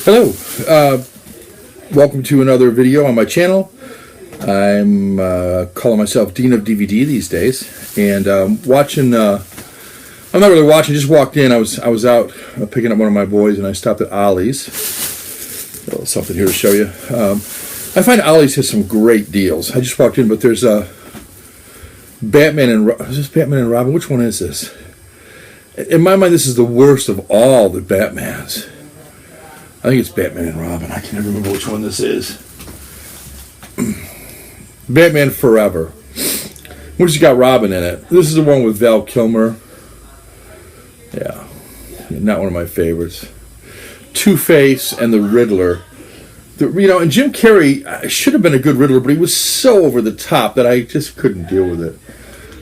Hello, welcome to another video on my channel. I'm calling myself Dean of DVD these days, and watching. I'm not really watching. Just walked in. I was out picking up one of my boys, and I stopped at Ollie's. A little something here to show you. I find Ollie's has some great deals. I just walked in, but there's Batman and is this Batman and Robin? Which one is this? In my mind, this is the worst of all the Batmans. I think it's Batman and Robin. I can't remember which one this is. Batman Forever, which has got Robin in it. This is the one with Val Kilmer. Yeah, not one of my favorites. Two-Face and the Riddler. And Jim Carrey should have been a good Riddler, but he was so over the top that I just couldn't deal with it.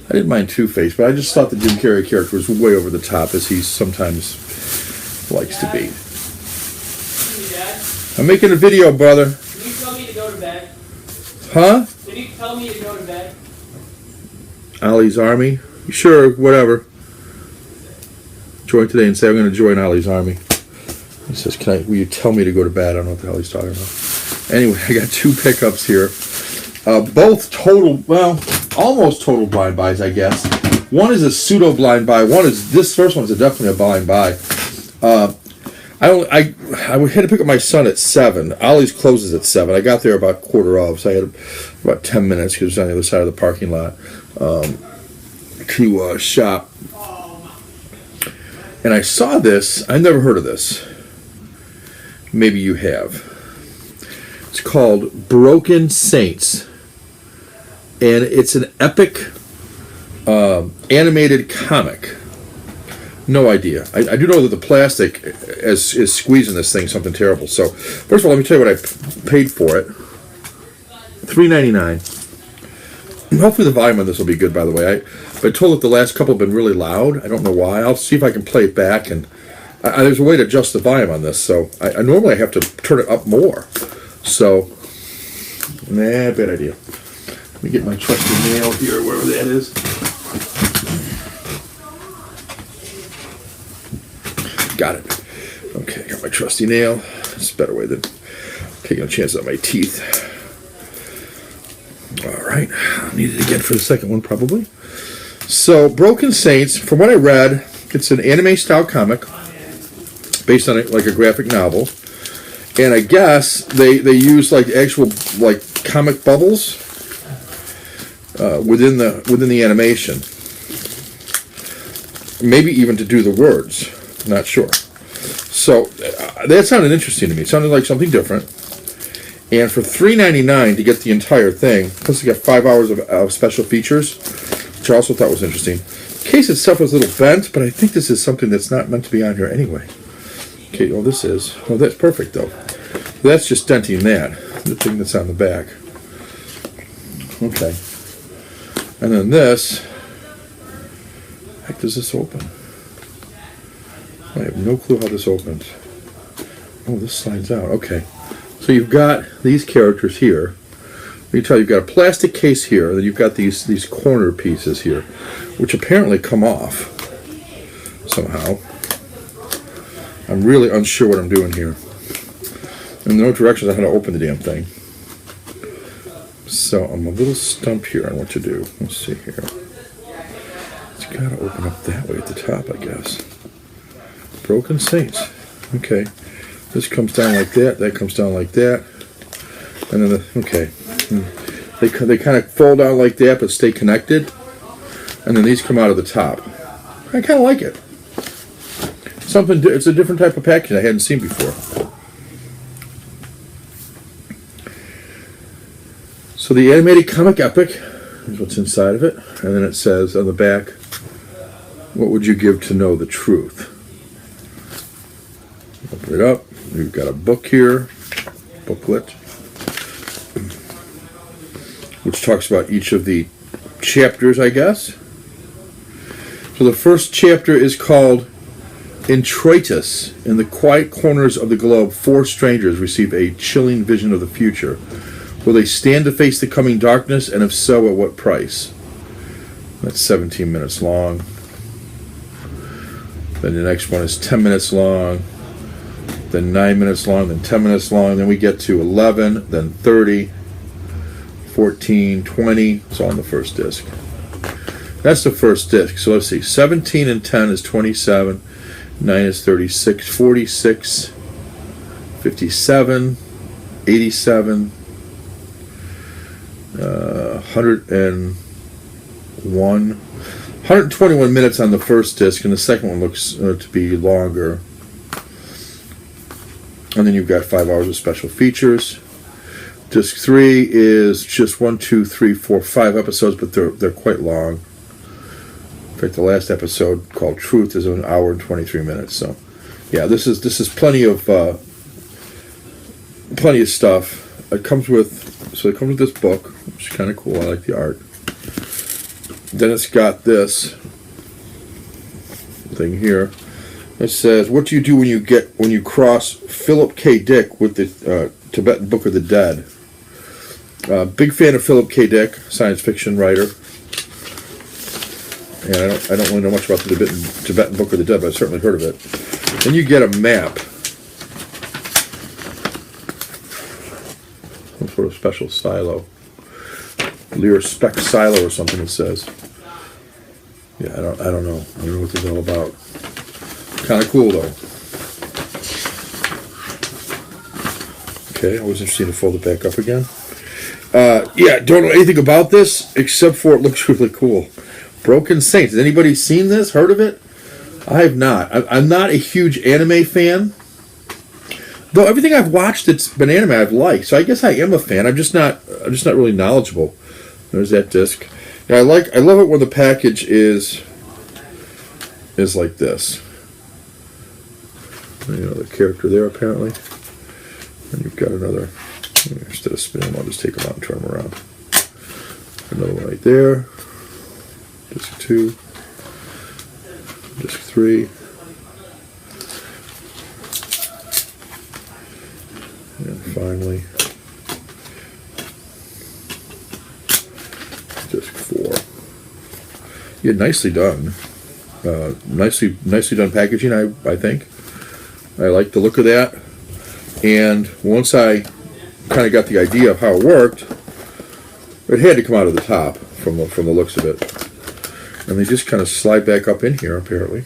I didn't mind Two-Face, but I just thought the Jim Carrey character was way over the top, as he sometimes likes to be. I'm making a video, brother. Can you tell me to go to bed? Huh? Can you tell me to go to bed? Ollie's Army? Sure, whatever. Join today and say I'm going to join Ollie's Army. He says, will you tell me to go to bed? I don't know what the hell he's talking about. Anyway, I got two pickups here. Both almost total blind buys, I guess. One is a pseudo blind buy. This first one's definitely a blind buy. I had to pick up my son at 7. Ollie's closes at 7. I got there about quarter of, so I had about 10 minutes because it was on the other side of the parking lot to shop. And I saw this. I never heard of this. Maybe you have. It's called Broken Saints, and it's an epic animated comic. No idea. I do know that the plastic is squeezing this thing something terrible. So, first of all, let me tell you what I paid for it. $3.99. Hopefully the volume on this will be good, by the way. I've been told that the last couple have been really loud. I don't know why. I'll see if I can play it back. And there's a way to adjust the volume on this. So, I normally have to turn it up more. So, bad idea. Let me get my trusty nail here, wherever that is. Got it. Okay, got my trusty nail. It's a better way than taking a chance on my teeth. All right, I'll need it again for the second one, probably. So, Broken Saints, from what I read, it's an anime-style comic based on like a graphic novel, and I guess they use like actual like comic bubbles within the animation, maybe even to do the words. Not sure. So that sounded interesting to me. It sounded like something different. And for $3.99 to get the entire thing, plus you got 5 hours of special features, which I also thought was interesting. The case itself was a little bent, but I think this is something that's not meant to be on here anyway. Okay, this is. Oh, that's perfect, though. That's just denting that, the thing that's on the back. Okay. And then this. Heck, does this open? I have no clue how this opens. Oh, this slides out. Okay. So you've got these characters here. Let me tell you, you've got a plastic case here, and then you've got these corner pieces here, which apparently come off somehow. I'm really unsure what I'm doing here. And no directions on how to open the damn thing. So I'm a little stumped here on what to do. Let's see here. It's got to open up that way at the top, I guess. Broken Saints. Okay. This comes down like that. That comes down like that. And then okay. They kind of fall down like that, but stay connected. And then these come out of the top. I kind of like it. It's a different type of packaging I hadn't seen before. So the animated comic epic is what's inside of it. And then it says on the back, what would you give to know the truth? Open it up. We've got a book here, booklet, which talks about each of the chapters, I guess. So the first chapter is called Introitus. In the quiet corners of the globe, 4 strangers receive a chilling vision of the future. Will they stand to face the coming darkness, and if so, at what price? That's 17 minutes long. Then the next one is 10 minutes long. then 9 minutes long, then 10 minutes long, then we get to 11, then 30, 14, 20. It's all on the first disc. That's the first disc. So let's see. 17 and 10 is 27. 9 is 36. 46. 57. 87. 101. 121 minutes on the first disc, and the second one looks to be longer. And then you've got 5 hours of special features. Disc 3 is just 1, 2, 3, 4, 5 episodes, but they're quite long. In fact, the last episode, called Truth, is 1 hour and 23 minutes. So, yeah, this is plenty of stuff. It comes with this book, which is kind of cool. I like the art. Then it's got this thing here. It says, "What do you do when you cross Philip K. Dick with the Tibetan Book of the Dead?" Big fan of Philip K. Dick, science fiction writer. And I don't really know much about the Tibetan Book of the Dead, but I've certainly heard of it. Then you get a map. Some sort of special silo. Lear Spec Silo or something it says. Yeah, I don't know. I don't know what this is all about. Kind of cool though. Okay, always interesting to fold it back up again. Yeah, don't know anything about this except for it looks really cool. Broken Saints. Has anybody seen this? Heard of it? I have not. I'm not a huge anime fan. Though everything I've watched that's been anime I've liked. So I guess I am a fan. I'm just not really knowledgeable. There's that disc. Yeah, I love it when the package is like this. You know, the character there apparently. And you've got another. Instead of spinning them, I'll just take them out and turn them around. Another one right there. Disc 2. Disc 3. And finally, disc 4. Yeah, nicely done. Nicely done packaging, I think. I like the look of that. And once I kind of got the idea of how it worked, it had to come out of the top from the looks of it. And they just kind of slide back up in here, apparently.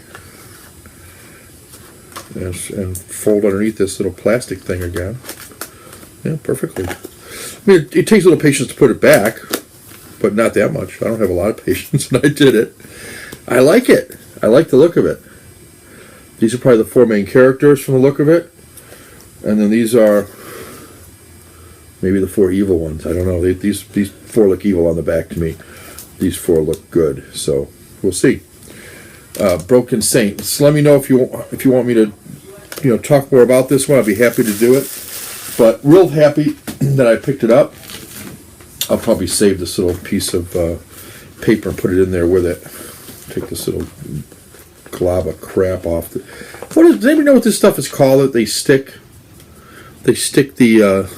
And fold underneath this little plastic thing again. Yeah, perfectly. I mean, it takes a little patience to put it back, but not that much. I don't have a lot of patience, and I did it. I like it. I like the look of it. These are probably the 4 main characters from the look of it. And then these are maybe the 4 evil ones. I don't know. These 4 look evil on the back to me. These 4 look good. So we'll see. Broken Saints. Let me know if you want me to talk more about this one. I'd be happy to do it. But real happy that I picked it up. I'll probably save this little piece of paper and put it in there with it. Take this little glob of crap off. Does anybody know what this stuff is called? They stick the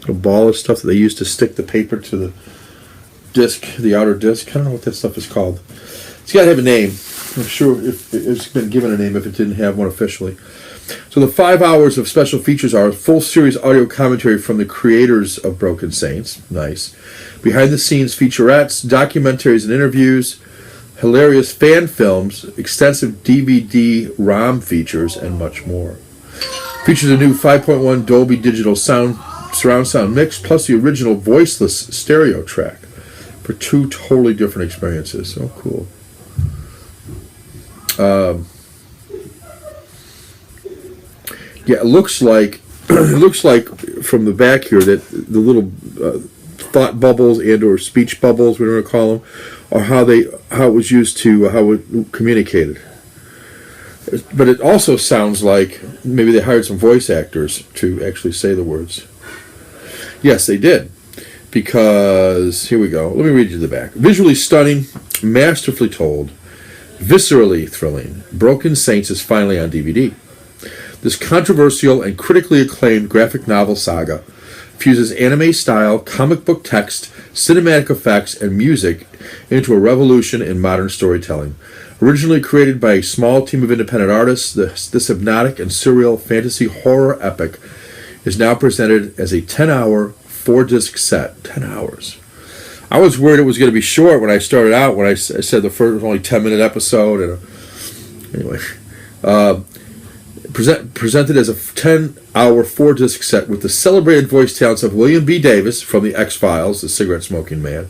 little ball of stuff that they use to stick the paper to the disc, the outer disc. I don't know what that stuff is called. It's got to have a name. I'm sure if it's been given a name if it didn't have one officially. So the 5 hours of special features are a full series audio commentary from the creators of Broken Saints. Nice. Behind the scenes featurettes, documentaries and interviews, hilarious fan films, extensive DVD ROM features, and much more. Features a new 5.1 Dolby Digital surround sound mix, plus the original voiceless stereo track for 2 totally different experiences. So cool. Yeah, it looks like from the back here that the little thought bubbles and/or speech bubbles, whatever you want to call them, are how it was used to how it communicated. But it also sounds like maybe they hired some voice actors to actually say the words. Yes, they did. Because, here we go. Let me read you the back. Visually stunning, masterfully told, viscerally thrilling, Broken Saints is finally on DVD. This controversial and critically acclaimed graphic novel saga fuses anime style, comic book text, cinematic effects, and music into a revolution in modern storytelling. Originally created by a small team of independent artists, this hypnotic and surreal fantasy horror epic is now presented as a 10-hour, 4-disc set. 10 hours. I was worried it was going to be short when I started out, when I said the first was only 10-minute episode. Anyway, presented as a 10-hour, 4-disc set with the celebrated voice talents of William B. Davis from The X-Files, the cigarette-smoking man,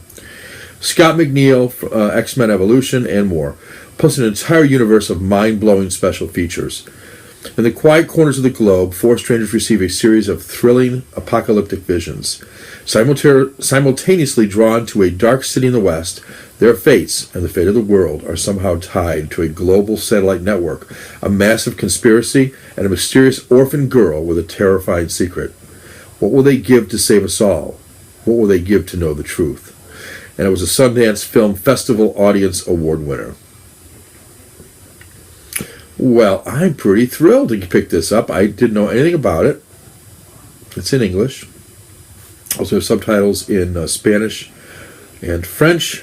Scott McNeil, X-Men Evolution, and more, plus an entire universe of mind-blowing special features. In the quiet corners of the globe, 4 strangers receive a series of thrilling, apocalyptic visions. Simultaneously drawn to a dark city in the West, their fates and the fate of the world are somehow tied to a global satellite network, a massive conspiracy, and a mysterious orphan girl with a terrifying secret. What will they give to save us all? What will they give to know the truth? And it was a Sundance Film Festival Audience Award winner. Well, I'm pretty thrilled to pick this up. I didn't know anything about it. It's in English. Also have subtitles in Spanish and French.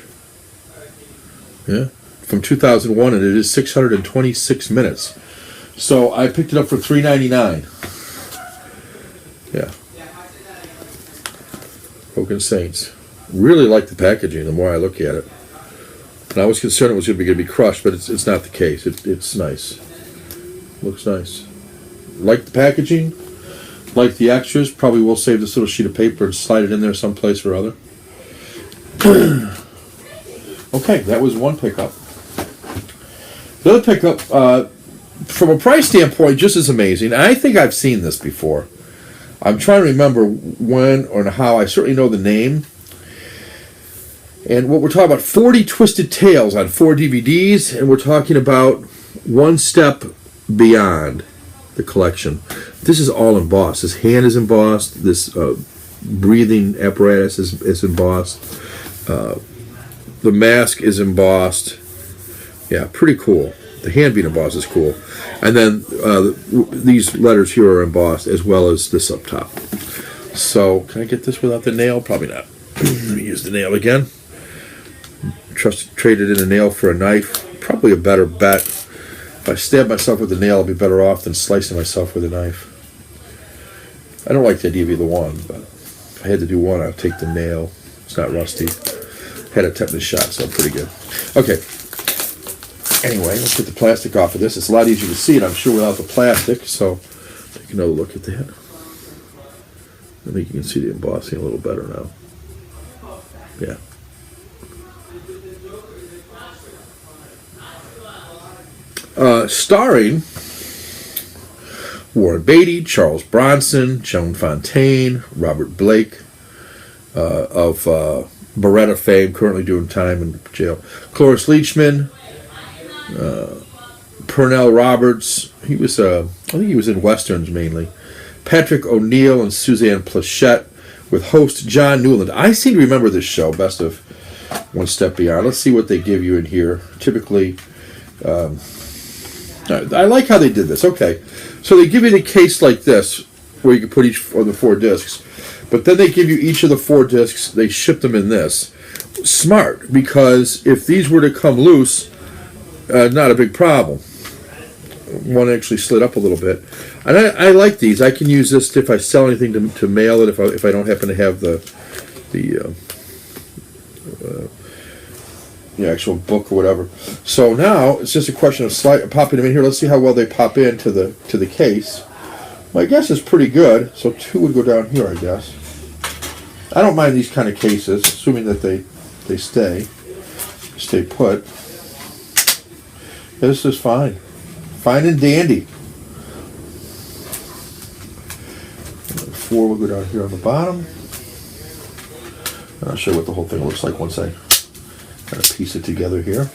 Yeah, from 2001, and it is 626 minutes. So I picked it up for $3.99. Yeah. Broken Saints. Really like the packaging the more I look at it. And I was concerned it was going to be crushed, but it's not the case. It's nice. Looks nice. Like the packaging, like the extras. Probably will save this little sheet of paper and slide it in there someplace or other. Okay, that was one pickup. The other pickup, from a price standpoint, just as amazing. I think I've seen this before. I'm trying to remember when or how. I certainly know the name. And what we're talking about, 40 Twisted Tales on 4 DVDs, and we're talking about One Step Beyond the collection. This is all embossed. This hand is embossed. This breathing apparatus is embossed. The mask is embossed. Yeah, pretty cool. The hand being embossed is cool. And then these letters here are embossed, as well as this up top. So, can I get this without the nail? Probably not. Let me use the nail again. Traded in a nail for a knife. Probably a better bet. If I stab myself with a nail, I'll be better off than slicing myself with a knife. I don't like the idea of either one, but if I had to do one, I'd take the nail. It's not rusty. Had a tetanus shot, so I'm pretty good. Okay. Anyway, let's get the plastic off of this. It's a lot easier to see it, I'm sure, without the plastic. So take another look at that. I think you can see the embossing a little better now. Yeah. Starring Warren Beatty, Charles Bronson, Joan Fontaine, Robert Blake of Beretta fame, currently doing time in jail. Cloris Leachman, Pernell Roberts. He was, I think he was in westerns mainly. Patrick O'Neill and Suzanne Plachette, with host John Newland. I seem to remember this show, Best of One Step Beyond. Let's see what they give you in here. Typically, I like how they did this. Okay, so they give you the case like this, where you can put each of the 4 discs. But then they give you each of the 4 discs. They ship them in this. Smart, because if these were to come loose, not a big problem. One actually slid up a little bit. And I like these. I can use this if I sell anything to mail it, if I don't happen to have the actual book or whatever. So now it's just a question of popping them in here. Let's see how well they pop into the case. My guess is pretty good. So 2 would go down here, I guess. I don't mind these kind of cases, assuming that they stay put. Yeah, this is fine. Fine and dandy. 4 will go down here on the bottom. I'll show you what the whole thing looks like once I kind of piece it together here.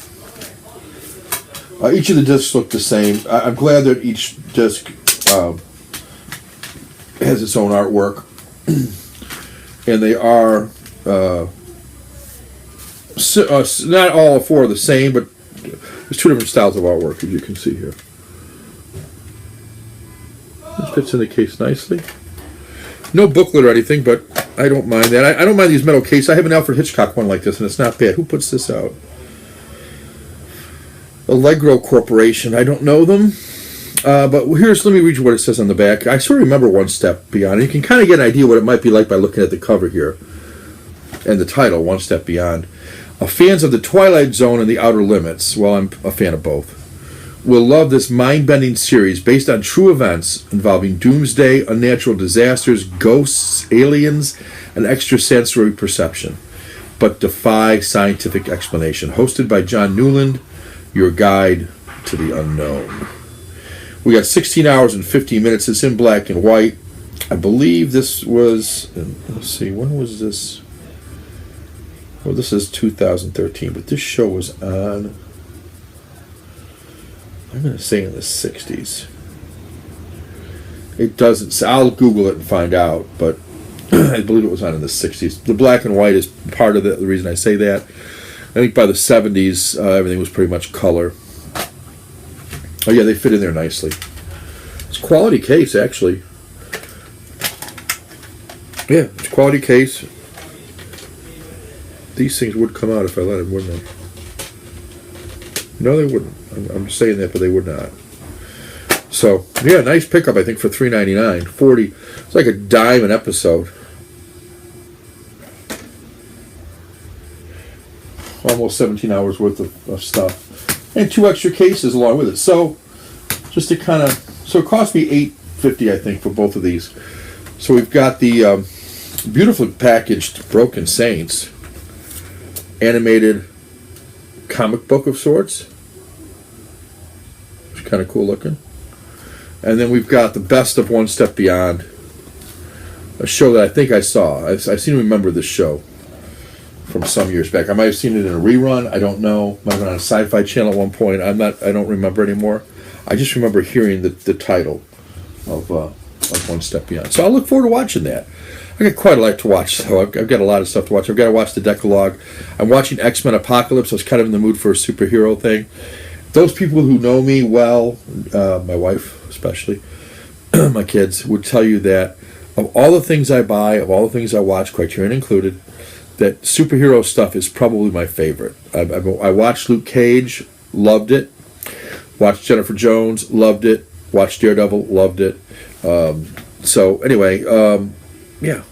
Each of the discs look the same. I'm glad that each disc has its own artwork. And they are not all 4 are the same, but there's 2 different styles of artwork, as you can see here. It fits in the case nicely. No booklet or anything, but I don't mind that. I don't mind these metal cases. I have an Alfred Hitchcock one like this, and it's not bad. Who puts this out? Allegro Corporation. I don't know them. But let me read you what it says on the back. I sort of remember One Step Beyond. You can kind of get an idea what it might be like by looking at the cover here and the title, One Step Beyond. Fans of the Twilight Zone and the Outer Limits, well, I'm a fan of both, will love this mind-bending series based on true events involving doomsday, unnatural disasters, ghosts, aliens, and extrasensory perception, but defy scientific explanation. Hosted by John Newland, your guide to the unknown. We got 16 hours and 15 minutes. It's in black and white. I believe this was, let's see, when was this? Well, this is 2013, but this show was on, I'm going to say in the 60s. It doesn't say, I'll Google it and find out, but I believe it was on in the 60s. The black and white is part of the reason I say that. I think by the 70s, everything was pretty much color. Oh yeah, they fit in there nicely. It's a quality case, actually. Yeah, it's a quality case. These things would come out if I let them, wouldn't they? No, they wouldn't. I'm saying that, but they would not. So, yeah, nice pickup, I think, for $3.99. $40. It's like a dime an episode. Almost 17 hours worth of stuff. And 2 extra cases along with it. So, just to kind of... So, it cost me $8.50, I think, for both of these. So, we've got the beautifully packaged Broken Saints animated comic book of sorts. It's kind of cool looking. And then we've got the Best of One Step Beyond, a show that I think I saw. I seem to remember this show from some years back. I might have seen it in a rerun. I don't know. Might have been on a Sci-Fi Channel at one point. I don't remember anymore. I just remember hearing the title of One Step Beyond. So I'll look forward to watching that. I got quite a lot to watch, so I've got a lot of stuff to watch. I've got to watch the Decalogue. I'm watching X-Men Apocalypse. I was kind of in the mood for a superhero thing. Those people who know me well, my wife especially, my kids, would tell you that of all the things I buy, of all the things I watch, Criterion included, that superhero stuff is probably my favorite. I watched Luke Cage, loved it. Watched Jennifer Jones, loved it. Watched Daredevil, loved it. So anyway, yeah.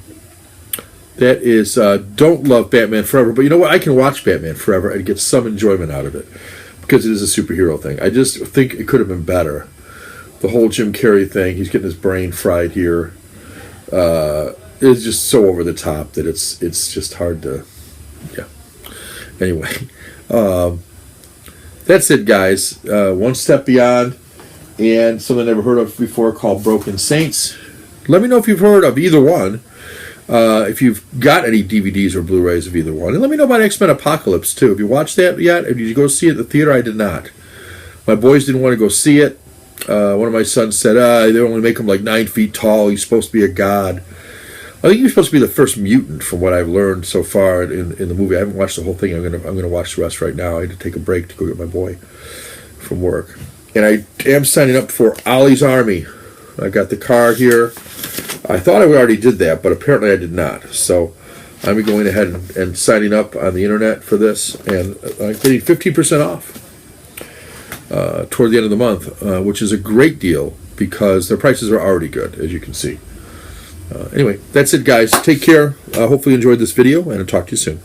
That is, don't love Batman Forever, but you know what? I can watch Batman Forever and get some enjoyment out of it because it is a superhero thing. I just think it could have been better. The whole Jim Carrey thing, he's getting his brain fried here, is just so over the top that it's just hard to, yeah. Anyway, that's it, guys. One Step Beyond and something I never heard of before called Broken Saints. Let me know if you've heard of either one. If you've got any DVDs or Blu-rays of either one. And let me know about X-Men Apocalypse, too. Have you watched that yet? Did you go see it at the theater? I did not. My boys didn't want to go see it. One of my sons said, they only make him like 9 feet tall. He's supposed to be a god. I think he's supposed to be the first mutant from what I've learned so far in the movie. I haven't watched the whole thing. I'm gonna watch the rest right now. I had to take a break to go get my boy from work. And I am signing up for Ollie's Army. I got the card here. I thought I already did that, but apparently I did not. So I'm going ahead and signing up on the internet for this, and I'm getting 15% off toward the end of the month, which is a great deal because their prices are already good, as you can see. Anyway, that's it, guys. Take care. Hopefully you enjoyed this video, and I'll talk to you soon.